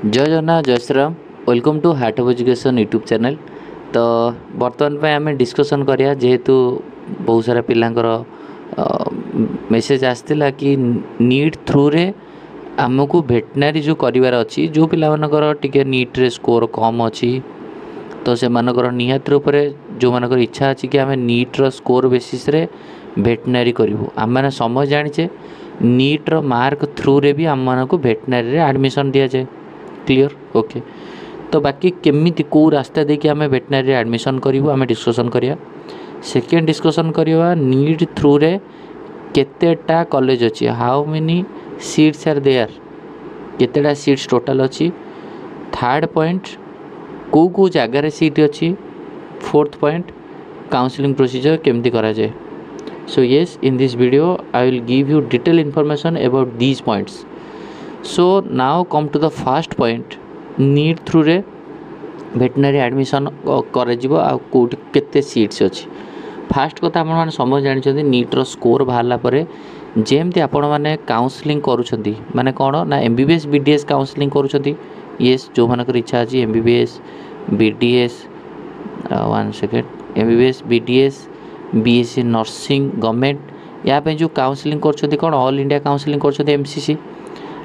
जय जगन्नाथ जय Shriram welcome to heart of education YouTube channel. तो बर्तमान पे आम डिस्कसन करिया जेहेतु बहुत सारा पिलांकर मेसेज आसला कि नीट थ्रू रे आमको भेटनारी जो करार अच्छी जो पिलाମାନଙ୍କର टिके नीट रे स्कोर कम अच्छी तो से मानकर निहात रूप जो मानकर इच्छा अच्छी कि आम नीट रो स्कोर बेसिस रे भेटनारी करूँ आम मैंने समय जाचे नीट रो मार्क थ्रू रे भी आम मानक भेटनारी रे एडमिशन दि जाए क्लियर ओके। तो बाकी केमिति को रास्ता देखिए आम भेटनारी एडमिशन करूँ आम डिस्कसन करिया। सेकेंड डिस्कसन करिया नीट थ्रू रे केतेटा कॉलेज अच्छी how many seats are there केतेटा सीट्स टोटल अच्छी। थर्ड पॉइंट को जगार सीट अच्छी। फोर्थ पॉइंट काउंसलिंग प्रोसीजर केमती करा जाए। So yes in this video I will give you detail information about these points. So now come to the first point NEET through रे भेटनारी admission केते seats अच्छी। फास्ट कथा आपण मैंने समझ जानते नीट रो स्कोर बाहरला परे जेमती आपण मैंने काउंसलिंग करुछंती माने कौन ना एमबीबीएस बीडीएस काउंसलिंग करुछंती। येस जो मानकर इच्छा अच्छी MBBS BDS one second MBBS BDS BSc nursing government या जो काउंसलिंग करुछंती कौन ऑल इंडिया काउंसलिंग करुछंती एमसीसी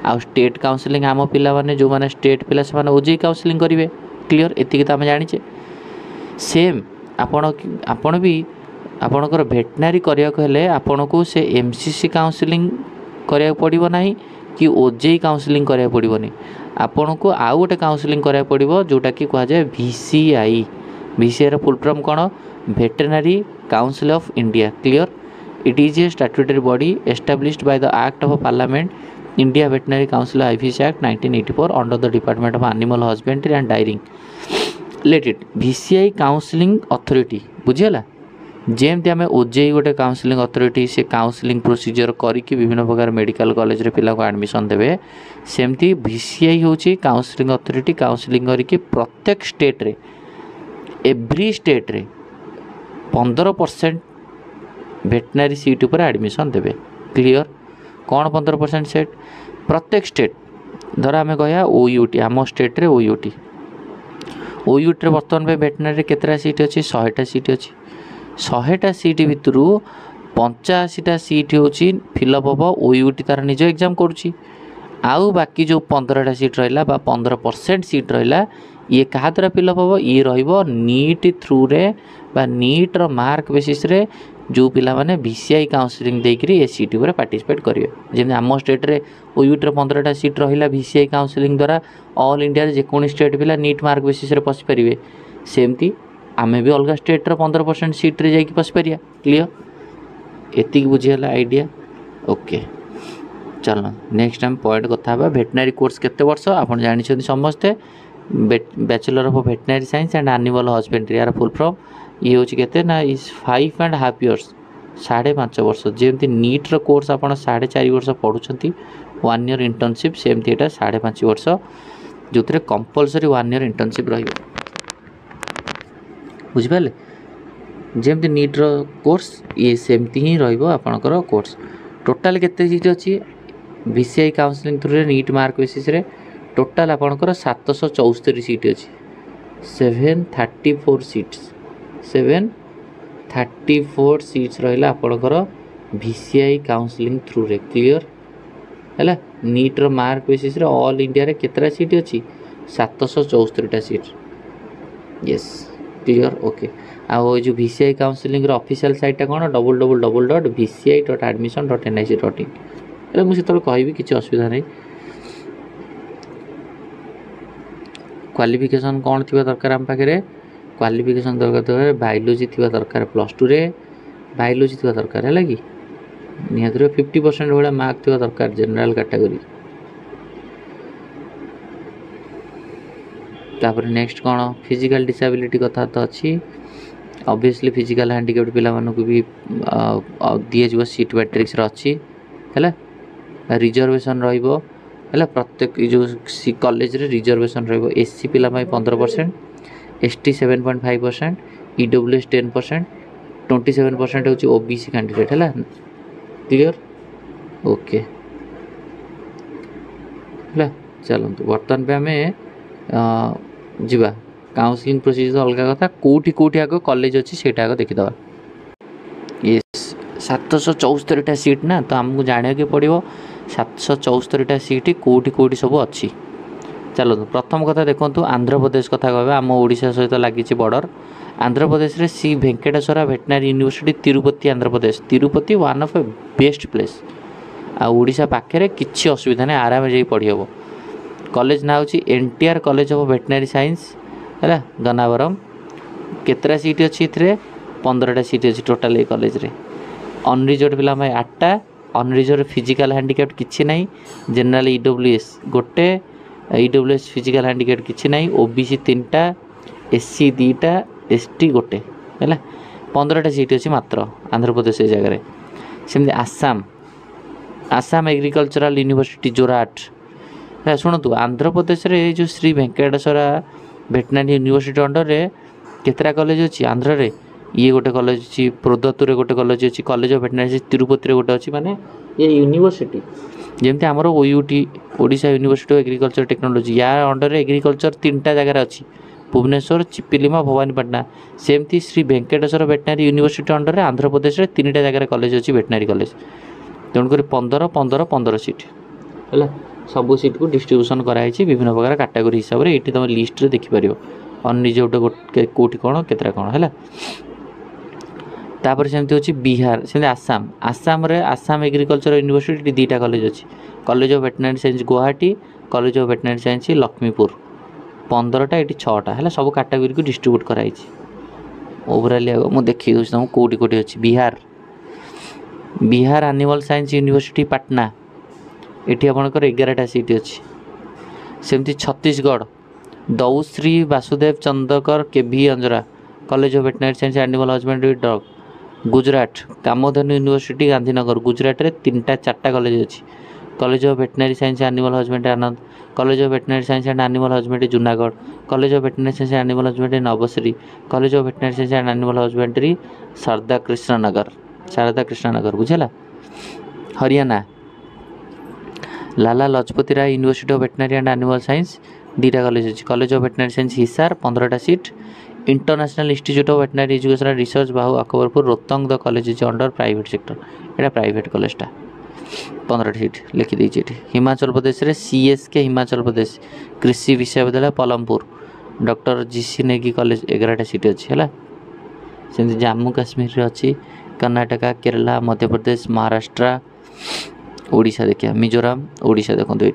आ स्टेट काउंसलिंग आम पिला माने जो माने स्टेट पिला से माने ओजेई काउंसलिंग करेंगे क्लियर एतिक तो आम जाचे। सेम आपण भी आपणकर भेटनारी करने को हेले आपण को से एमसीसी काउंसलिंग करा पड़ो ना कि ओजेई काउंसलिंग करा पड़ो नहीं आपण को आउ गोटे काउंसलिंग करा पड़ो जोटा कि कह जाए VCI। VCI फुल फॉर्म कौन veterinary council of India clear. It is a statutory body established by the act of parliament India veterinary council IVC Act 1984 under the department of animal husbandry and dairying let it VCI counselling authority बुझीगला। जेमती आम OJEE गोटे counselling authority से counselling procedure करके विभिन्न प्रकार medical college रे पिला को एडमिशन देवे सेमती VCI होची काउंसलिंग अथॉरिटी काउंसलिंग करके प्रत्येक स्टेट रे एवरी स्टेट रे 15% वेटनरी सीट ऊपर एडमिशन देवे क्लियर। कौन 15% सेट प्रत्येक स्टेट धर आम कह OUT आम स्टेट रे OUT रे बर्तमान पे वेटनरी केतरा सीट अच्छी 100टा सीट अच्छी 100टा सीट भितर 85टा सीट होची फिलअप हम OUT तार निज एग्जाम करुच्ची आउ बाकी जो 15टा सीट रहा 15% सीट रहा ये क्या द्वारा फिलअप हम ये नीट थ्रू रे बा नीट रो मार्क बेसिस रे जो पिला माने VCI काउंसलिंग देकरी ए सीट ऊपर पार्टिसिपेट करेंगे जमी आम स्टेट रे OUT रे 15टा सीट रहा VCI काउंसलिंग द्वारा ऑल इंडिया रे जेकोनी स्टेट पिला नीट मार्क बेसिस रे पसि परिवे सेमती आमे भी अलग स्टेट रो 15% सीट रे जाइए पसि परिया क्लियर एतिक बुझीगला आइडिया ओके। चलो नेक्स्ट टाइम पॉइंट कथा भेटनारी कोर्स केते वर्ष आपण जानि समस्ते bachelor of veterinary science and animal husbandry यार फुल फॉर्म ये हूँ के ना इज 5.5 years 5.5 वर्ष जमी नीट रो कोर्स आप 4.5 वर्ष पढ़ुंट 1 year इंटर्नशिप सेमती यहाँ 5.5 वर्ष जो कंपलसरी 1 year इंटर्नशिप बुझिपारे जमी नीट रो कोर्स ये सेमती ही रहा कोर्स। टोटाल केते सीट अच्छी VCI counselling through NEET mark basis रे टोटाल आपणकर 774 सीट अच्छी 734 सीट्स 734 सीट्स रहा आपणकर VCI काउंसलिंग थ्रू रे क्लियर है। नीट रो मार्क बेसिस रे ऑल इंडिया रे केतरा सीट अच्छी 774टा सीट यस क्लियर ओके। आउ जो VCI काउंसलिंग रो ऑफिशियल साइट कौन www.vci.admission.nic.in मुझे कहबी किसी असुविधा नहीं। क्वालिफिकेशन कौन थी दरकार आम पाखे क्वालिफिकेशन दरकार बायोलॉजी थी दरकार +2 रे बायोलॉजी थी दरकार है कि निहत 50% भाया मार्क थी दरकार जनरल कैटेगरी। तापर नेक्स्ट कौन फिजिकल डिसेबिलिटी कथा तो अच्छी ऑब्वियसली फिजिकल हैंडिकैप्ड पिला मानक भी दिए जो सीट मैट्रिक्स अच्छी है रिजर्वेशन रहिबो है प्रत्येक जो कॉलेज रे रिजर्वेशन रहिबो SC पिला 15% ST 7.5% EWS 10% 27% होची OBC कैंडिडेट है क्लियर ओके है चलतु बर्तमान पे आम जीवा काउंसलिंग प्रोसीजर अलग कथा कौटी कौटी आग कॉलेज अच्छी से आग देखीद ये 774टा सीट ना तो आमको जाना के पड़ो 774टा सीट कौटी कौटी सब अच्छी। चलतु प्रथम कथा देखो आंध्र प्रदेश कथा कह आम ओडिशा सहित लगी बॉर्डर आंध्र प्रदेश रे Sri Venkateswara veterinary university Tirupati Andhra Pradesh Tirupati one of a best place आ ओडिशा पाखे किसी असुविधा नहीं आराम जा पढ़ी हम। कॉलेज ना होची NTR college of veterinary science है गन्नावरम केतरा सीट अच्छी 15टा सीट अच्छी टोटाल ये कॉलेज रे अनरिजर्व पिला 8टा अनरिजर्व फिजिकल हैंडिकैप्ड किसी ना जनरल ईडब्ल्यूएस गोटे ईडब्ल्यूएस फिजिकल हैंडिकैप्ड किसी ना ओबीसी 3टा एससी 2टा एसटी गोटे है 15टा सीट अच्छी मात्र आंध्र प्रदेश जगह सेमती आसाम आसाम एग्रीकल्चरल यूनिवर्सिटी जोरहाट है शुणु आंध्र प्रदेश रे जो Shri Venkateswara veterinary university under रे केतरा कॉलेज अच्छी आंध्र रे ये गोटे कॉलेज अच्छी प्रोदत्तुरे गोटे कॉलेज अच्छी कॉलेज ऑफ वेटनरी तिरुपति गोटे अच्छी माने ये यूनिवर्सिटी जमती आमर OUT Odisha university of agriculture technology या अंडर एग्रीकल्चर 3टा जगह अच्छी भुवनेश्वर चिपिलिमा भवानीपाटना सेमती Shri Venkateswara veterinary university under रे आंध्र प्रदेश रे 3टा जगह कॉलेज अच्छी वेटनरी कॉलेज तेणुक 15 सीट है सबू सीट को डिस्ट्रीब्यूशन कराई विभिन्न प्रकार कैटेगरी हिसाब से ये तुम लिस्ट रे देखिपर अनरिजर्व कौटी कौन केतरा कौन है तापर सेमती होची बिहार सेमती आसाम आसाम रे आसाम एग्रीकल्चर यूनिवर्सिटी 2टा कॉलेज अच्छी college of veterinary science Guwahati college of veterinary science Lakshmipur 15टा ये 6टा है सब कैटेगरी को डिस्ट्रीब्यूट कराई ओवराली मुझे देखी दूसरी तुमको कौटी कौटी अच्छी Bihar animal science university Patna ये आपंकर 11टा सीट अच्छी सेमती Chhattisgarh Dau Shri Vasudev Chandrakar K V Anjora college of veterinary science animal husbandry Durg Gujarat Kamdhenu university Gandhinagar Gujarat रे 3टा-4टा कॉलेज अच्छी college of veterinary science animal husbandry Anand college of veterinary science and animal husbandry Junagadh college of veterinary science and animal husbandry Navsari college of veterinary science and animal husbandry Sharda Krishnanagar बुझेला Haryana Lala Lajpat Rai university of veterinary and animal science 2टा college अच्छी college of veterinary science Hisar 15टा seat international institute of veterinary education research बाहू Akbarpur Rohtang the college is under private sector यहाँ private कॉलेजटा 15टा seat लिखी देती हिमाचल प्रदेश रे CSK Himachal Pradesh Krishi Vishwavidyalaya Palampur doctor GC Negi college 11टा सीट अच्छी है सेमती जम्मू काश्मीर अच्छी कर्नाटका केरला मध्य प्रदेश महाराष्ट्र ओडिशा देखिए मिजोराम ओडिशा देखो ये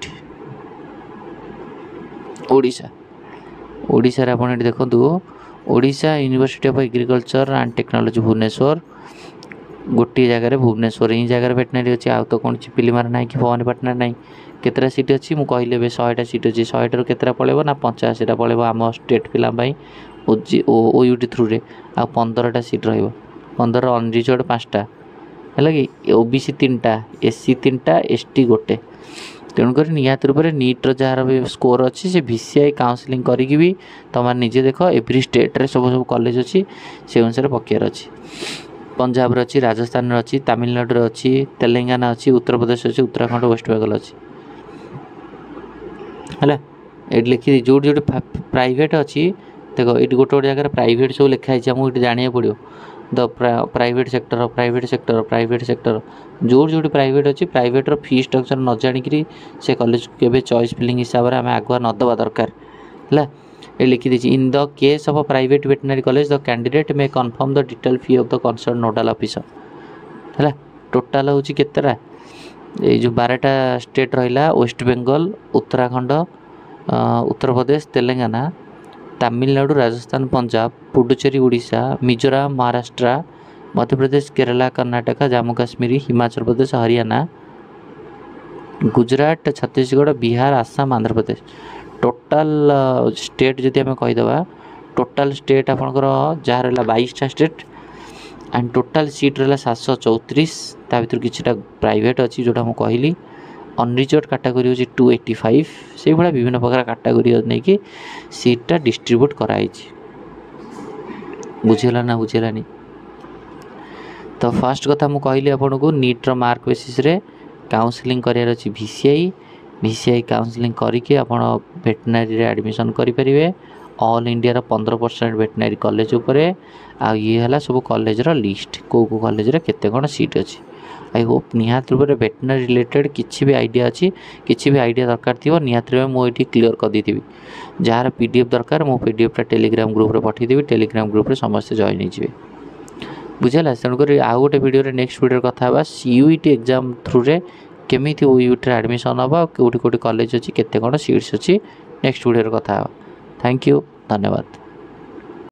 ओडिशा रे आपन देखो Odisha university of agriculture and technology Bhubaneswar गोटे जगह भुवनेश्वर ही जगह वेटनरी अच्छी आउ तो कौन चिपिलीमार ना कि भवानीपाटना ना केतरा सीट अच्छी मुझे कहले 100टा सीट अच्छी 100टारू केतरा पड़ेबो ना 85टा पड़ेबो आम स्टेट पिला ओयूटी थ्रू रे आ 15टा सीट रहिबो 15 अनरिजर्व 5टा है कि ओबीसी 3टा एससी 3टा एसटी गोटे तेणुक निहत रूप से नीट्र जार भी स्कोर अच्छी से VCI काउंसलिंग करी भी तुम निजे देख एवरी स्टेट रे सब कॉलेज अच्छी से अनुसार पकेयर अच्छी पंजाब अच्छी राजस्थान अच्छी तमिलनाडु अच्छी तेलंगाना अच्छी उत्तर प्रदेश अच्छी उत्तराखंड वेस्ट बेंगल अच्छी है ये लिखी जो प्राइवेट अच्छी देख ये गोटे गोटे जगह प्राइवेट सब लिखाई आमको ये जाना पड़ो द प्राइवेट सेक्टर जो प्राइवेट अच्छी प्राइवेट फी स्ट्रक्चर न जाणिकी से कॉलेज के चॉइस फिलिंग हिसाब से आम आगुआ नदवा दरकार है ये लिखी दी in the case of private veterinary college the candidate may confirm the detail fee of the concern nodal officer है टोटाल हूँ केतरा ये जो 12टा स्टेट रहा वेस्ट बेंगल उत्तराखंड उत्तर प्रदेश तेलंगाना तमिलनाडु राजस्थान पंजाब पुडुचेरी उड़ीसा मिजोराम महाराष्ट्र मध्य प्रदेश केरला कर्नाटक जम्मू काश्मीर हिमाचल प्रदेश हरियाणा गुजरात छत्तीसगढ़ बिहार आसाम आंध्र प्रदेश टोटाल स्टेट जदि आम कहीदेवा टोटाल स्टेट आपंकर जहाँ रहा 22टा स्टेट एंड टोटाल सीट रहा 734 ता भर किसी प्राइवेट अच्छी जोटा मुझे कहली अनरिजर्व कैटेगरी हूँ 285 से भाया विभिन्न प्रकार कैटेगरी नहीं कि सीटा डिस्ट्रीब्यूट कराई बुझेगा ना बुझेगानी तो फास्ट कथा मुझे कहली आपन को नीट्र मार्क बेसिस रे काउंसलिंग करार अच्छी VCI VCI काउंसलिंग करके आप भेटनारी एडमिशन करेंगे। ऑल इंडिया 15% भेटनारी कॉलेज उपरे आ ये है सब कॉलेजर लिस्ट कौ कॉलेज केते कौन सीट अच्छी। आई होप निहात रूप से भेटनारी रिलेटेड किसी भी आइडिया अच्छी किसी भी आइडिया दरकार थी निहात रूप मुझे क्लीयर कर दी जार PDF दरकार मो PDF टेलीग्राम ग्रुप रे पठेदेवी टेलीग्राम ग्रुप रे समस्त जॉइन हो बुझेगा। तेणुक आउ गोटे वीडियो नेक्स्ट वीडियो कथा CUET एग्जाम थ्रू रे केमी UET एडमिशन हम कौटी कौटी कॉलेज अच्छी केते कौन सीट्स अच्छी नेक्स्ट वीडियो कथा। थैंक यू धन्यवाद।